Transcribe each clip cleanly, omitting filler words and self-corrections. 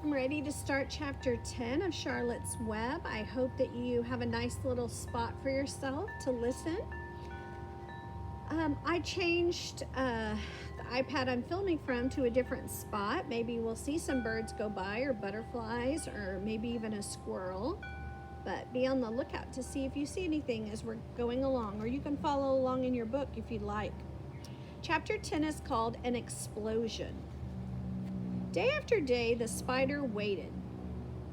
I'm ready to start chapter 10 of Charlotte's Web. I hope that you have a nice little spot for yourself to listen. I changed the iPad I'm filming from to a different spot. Maybe we'll see some birds go by, or butterflies, or maybe even a squirrel. But be on the lookout to see if you see anything as we're going along, or you can follow along in your book if you'd like. Chapter 10 is called An Explosion. Day after day, the spider waited,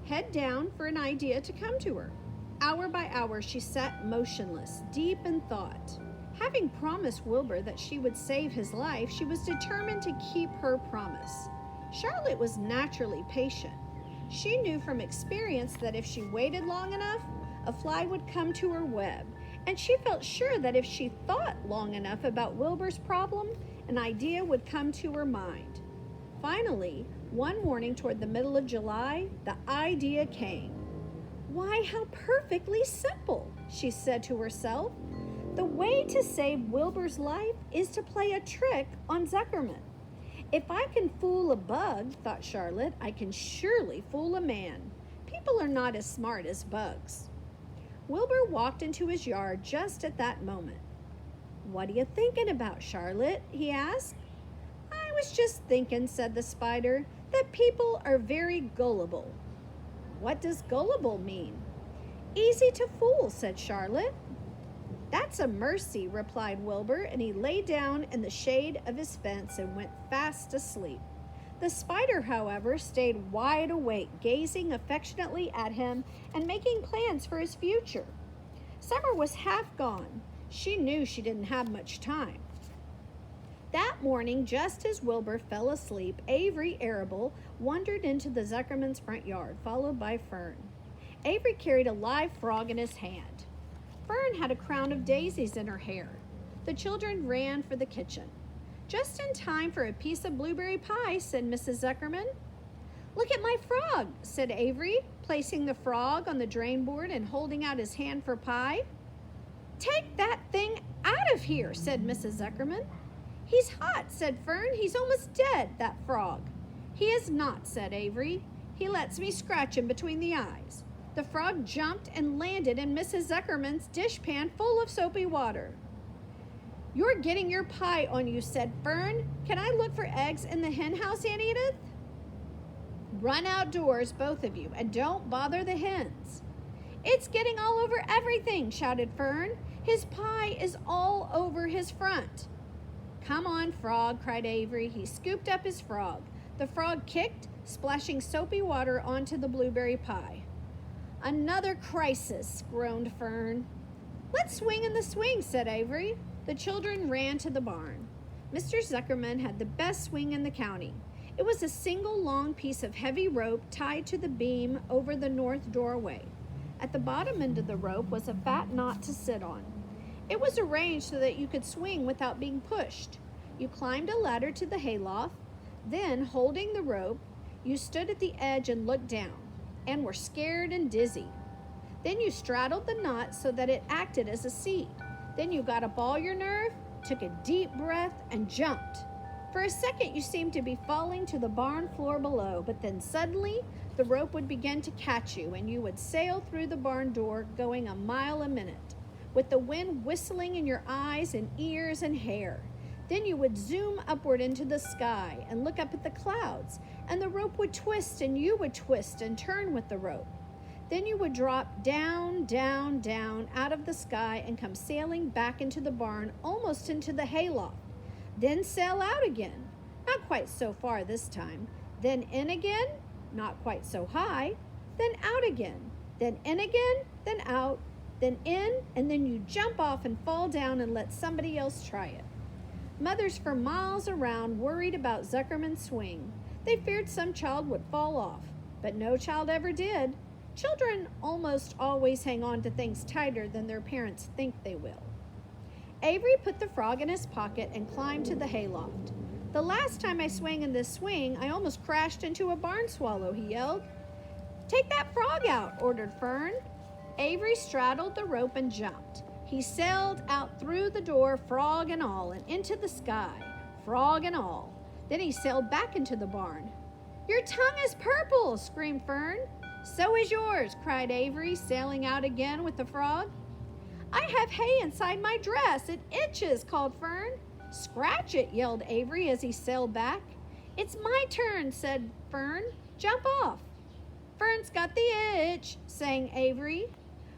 head down, for an idea to come to her. Hour by hour, she sat motionless, deep in thought. Having promised Wilbur that she would save his life, she was determined to keep her promise. Charlotte was naturally patient. She knew from experience that if she waited long enough, a fly would come to her web, and she felt sure that if she thought long enough about Wilbur's problem, an idea would come to her mind. Finally, one morning toward the middle of July, the idea came. "Why, how perfectly simple," she said to herself. "The way to save Wilbur's life is to play a trick on Zuckerman. If I can fool a bug," thought Charlotte, "I can surely fool a man. People are not as smart as bugs." Wilbur walked into his yard just at that moment. "What are you thinking about, Charlotte?" he asked. "I was just thinking," said the spider, "that people are very gullible." "What does gullible mean?" "Easy to fool," said Charlotte. "That's a mercy," replied Wilbur, and he lay down in the shade of his fence and went fast asleep. The spider, however, stayed wide awake, gazing affectionately at him and making plans for his future. Summer was half gone. She knew she didn't have much time. That morning, just as Wilbur fell asleep, Avery Arable wandered into the Zuckerman's front yard, followed by Fern. Avery carried a live frog in his hand. Fern had a crown of daisies in her hair. The children ran for the kitchen. "Just in time for a piece of blueberry pie," said Mrs. Zuckerman. "Look at my frog," said Avery, placing the frog on the drain board and holding out his hand for pie. "Take that thing out of here," said Mrs. Zuckerman. "He's hot," said Fern. "He's almost dead, that frog." "He is not," said Avery. "He lets me scratch him between the eyes." The frog jumped and landed in Mrs. Zuckerman's dishpan full of soapy water. "You're getting your pie on you," said Fern. "Can I look for eggs in the hen house, Aunt Edith?" "Run outdoors, both of you, and don't bother the hens." "It's getting all over everything," shouted Fern. "His pie is all over his front." "Come on, frog," cried Avery. He scooped up his frog. The frog kicked, splashing soapy water onto the blueberry pie. "Another crisis," groaned Fern. "Let's swing in the swing," said Avery. The children ran to the barn. Mr. Zuckerman had the best swing in the county. It was a single long piece of heavy rope tied to the beam over the north doorway. At the bottom end of the rope was a fat knot to sit on. It was arranged so that you could swing without being pushed. You climbed a ladder to the hayloft. Then, holding the rope, you stood at the edge and looked down, and were scared and dizzy. Then you straddled the knot so that it acted as a seat. Then you got up all your nerve, took a deep breath, and jumped. For a second you seemed to be falling to the barn floor below, but then suddenly the rope would begin to catch you, and you would sail through the barn door going a mile a minute, with the wind whistling in your eyes and ears and hair. Then you would zoom upward into the sky and look up at the clouds, and the rope would twist and you would twist and turn with the rope. Then you would drop down, down, down out of the sky and come sailing back into the barn, almost into the hayloft. Then sail out again, not quite so far this time. Then in again, not quite so high. Then out again. Then in again, then out, then in, and then you jump off and fall down and let somebody else try it. Mothers for miles around worried about Zuckerman's swing. They feared some child would fall off, but no child ever did. Children almost always hang on to things tighter than their parents think they will. Avery put the frog in his pocket and climbed to the hayloft. "The last time I swung in this swing, I almost crashed into a barn swallow," he yelled. "Take that frog out," ordered Fern. Avery straddled the rope and jumped. He sailed out through the door, frog and all, and into the sky, frog and all. Then he sailed back into the barn. "Your tongue is purple," screamed Fern. "So is yours," cried Avery, sailing out again with the frog. "I have hay inside my dress. It itches," called Fern. "Scratch it," yelled Avery as he sailed back. "It's my turn," said Fern. "Jump off." "Fern's got the itch," sang Avery.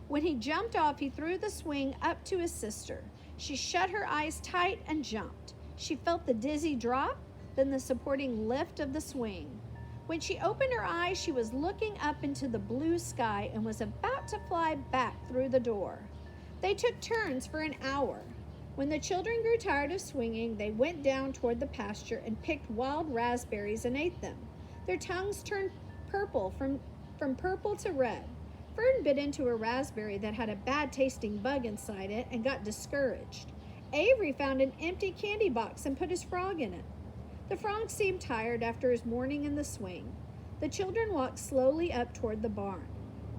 When he jumped off, he threw the swing up to his sister. She shut her eyes tight and jumped. She felt the dizzy drop, then the supporting lift of the swing. When she opened her eyes, she was looking up into the blue sky and was about to fly back through the door. They took turns for an hour. When the children grew tired of swinging, they went down toward the pasture and picked wild raspberries and ate them. Their tongues turned purple from purple to red. Fern bit into a raspberry that had a bad-tasting bug inside it and got discouraged. Avery found an empty candy box and put his frog in it. The frog seemed tired after his morning in the swing. The children walked slowly up toward the barn.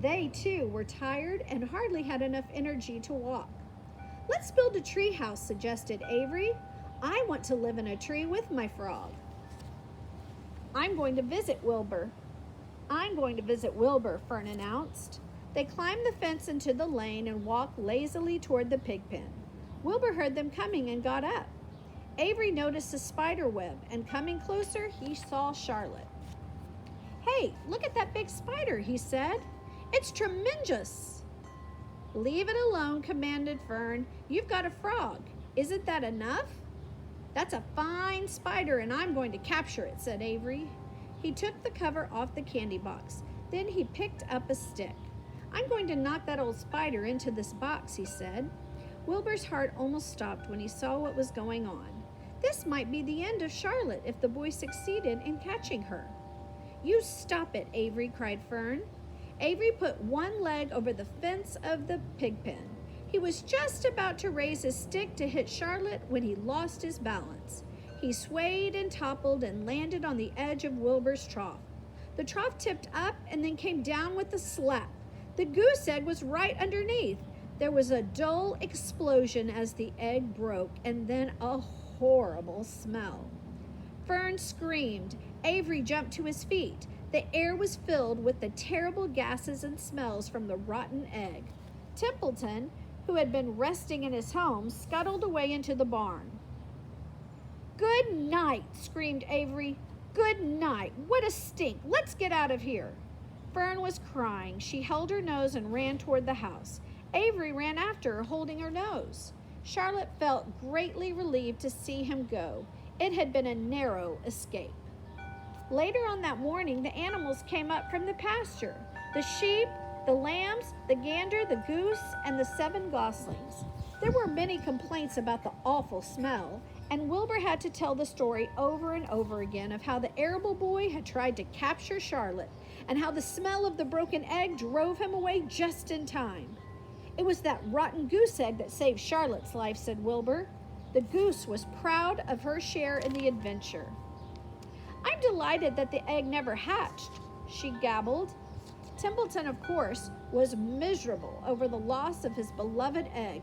They, too, were tired and hardly had enough energy to walk. "Let's build a tree house," suggested Avery. "I want to live in a tree with my frog." I'm going to visit Wilbur, Fern announced. They climbed the fence into the lane and walked lazily toward the pig pen. Wilbur heard them coming and got up. Avery noticed a spider web, and coming closer, he saw Charlotte. "Hey, look at that big spider," he said. "It's tremendous." "Leave it alone," commanded Fern. "You've got a frog. Isn't that enough?" "That's a fine spider, and I'm going to capture it," said Avery. He took the cover off the candy box. Then he picked up a stick. "I'm going to knock that old spider into this box," he said. Wilbur's heart almost stopped when he saw what was going on. This might be the end of Charlotte if the boy succeeded in catching her. "You stop it, Avery," cried Fern. Avery put one leg over the fence of the pig pen. He was just about to raise his stick to hit Charlotte when he lost his balance. He swayed and toppled and landed on the edge of Wilbur's trough. The trough tipped up and then came down with a slap. The goose egg was right underneath. There was a dull explosion as the egg broke, and then a horrible smell. Fern screamed. Avery jumped to his feet. The air was filled with the terrible gases and smells from the rotten egg. Templeton, who had been resting in his home, scuttled away into the barn. "Good night," screamed Avery. "Good night. What a stink. Let's get out of here." Fern was crying. She held her nose and ran toward the house. Avery ran after her, holding her nose. Charlotte felt greatly relieved to see him go. It had been a narrow escape. Later on that morning, the animals came up from the pasture. The sheep, the lambs, the gander, the goose, and the 7 goslings. There were many complaints about the awful smell, and Wilbur had to tell the story over and over again of how the arable boy had tried to capture Charlotte and how the smell of the broken egg drove him away just in time. "It was that rotten goose egg that saved Charlotte's life," said Wilbur. The goose was proud of her share in the adventure. "I'm delighted that the egg never hatched," she gabbled. Templeton, of course, was miserable over the loss of his beloved egg.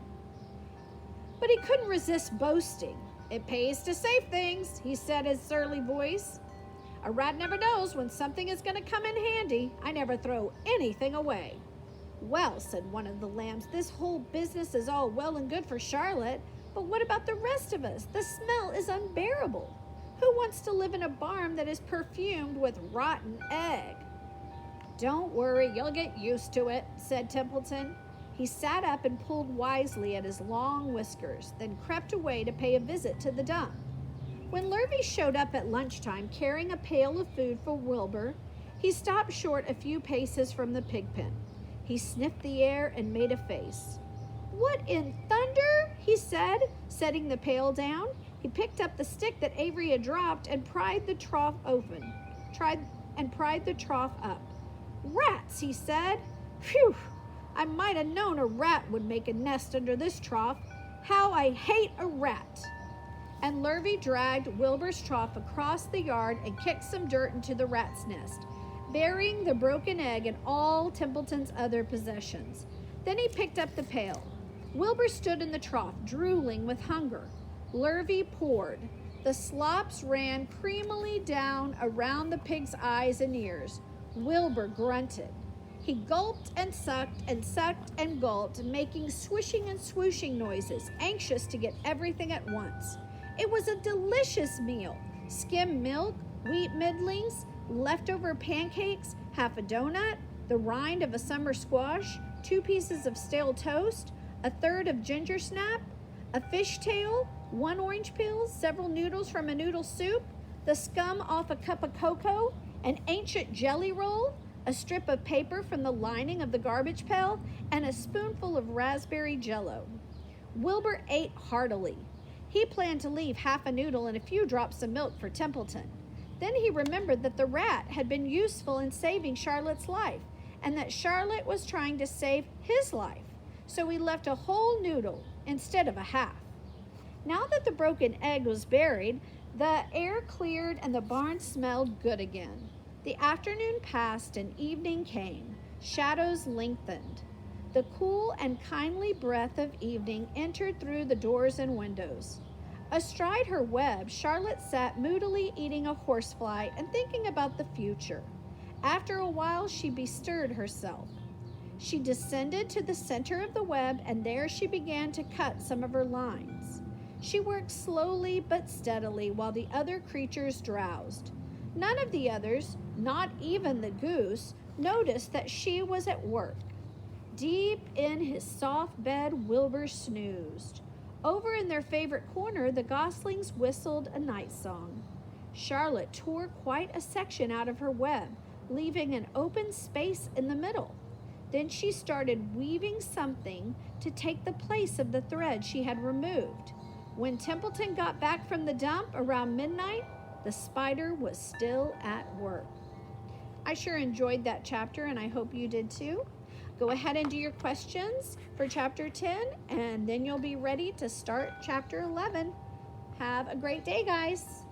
But he couldn't resist boasting. "It pays to save things," he said, his surly voice. "A rat never knows when something is going to come in handy. I never throw anything away." "Well," said one of the lambs, "this whole business is all well and good for Charlotte, but what about the rest of us? The smell is unbearable. Who wants to live in a barn that is perfumed with rotten egg?" "Don't worry, you'll get used to it," said Templeton. He sat up and pulled wisely at his long whiskers, then crept away to pay a visit to the dump. When Lurvy showed up at lunchtime carrying a pail of food for Wilbur, he stopped short a few paces from the pig pen. He sniffed the air and made a face. "What in thunder?" he said, setting the pail down. He picked up the stick that Avery had dropped and pried the trough up. "Rats," he said. "Phew! I might have known a rat would make a nest under this trough. How I hate a rat!" And Lurvy dragged Wilbur's trough across the yard and kicked some dirt into the rat's nest, burying the broken egg and all Templeton's other possessions. Then he picked up the pail. Wilbur stood in the trough, drooling with hunger. Lurvy poured. The slops ran creamily down around the pig's eyes and ears. Wilbur grunted. He gulped and sucked and gulped, making swishing and swooshing noises, anxious to get everything at once. It was a delicious meal. Skim milk, wheat middlings, leftover pancakes, half a donut, the rind of a summer squash, 2 pieces of stale toast, a third of ginger snap, a fish tail, 1 orange peel, several noodles from a noodle soup, the scum off a cup of cocoa, an ancient jelly roll, a strip of paper from the lining of the garbage pail, and a spoonful of raspberry jello. Wilbur ate heartily. He planned to leave half a noodle and a few drops of milk for Templeton. Then he remembered that the rat had been useful in saving Charlotte's life, and that Charlotte was trying to save his life. So he left a whole noodle instead of a half. Now that the broken egg was buried, the air cleared and the barn smelled good again. The afternoon passed and evening came. Shadows lengthened. The cool and kindly breath of evening entered through the doors and windows. Astride her web, Charlotte sat moodily eating a horsefly and thinking about the future. After a while, she bestirred herself. She descended to the center of the web, and there she began to cut some of her lines. She worked slowly but steadily while the other creatures drowsed. None of the others, not even the goose, noticed that she was at work. Deep in his soft bed, Wilbur snoozed. Over in their favorite corner, the goslings whistled a night song. Charlotte tore quite a section out of her web, leaving an open space in the middle. Then she started weaving something to take the place of the thread she had removed. When Templeton got back from the dump around midnight, the spider was still at work. I sure enjoyed that chapter, and I hope you did too. Go ahead and do your questions for chapter 10, and then you'll be ready to start chapter 11. Have a great day, guys.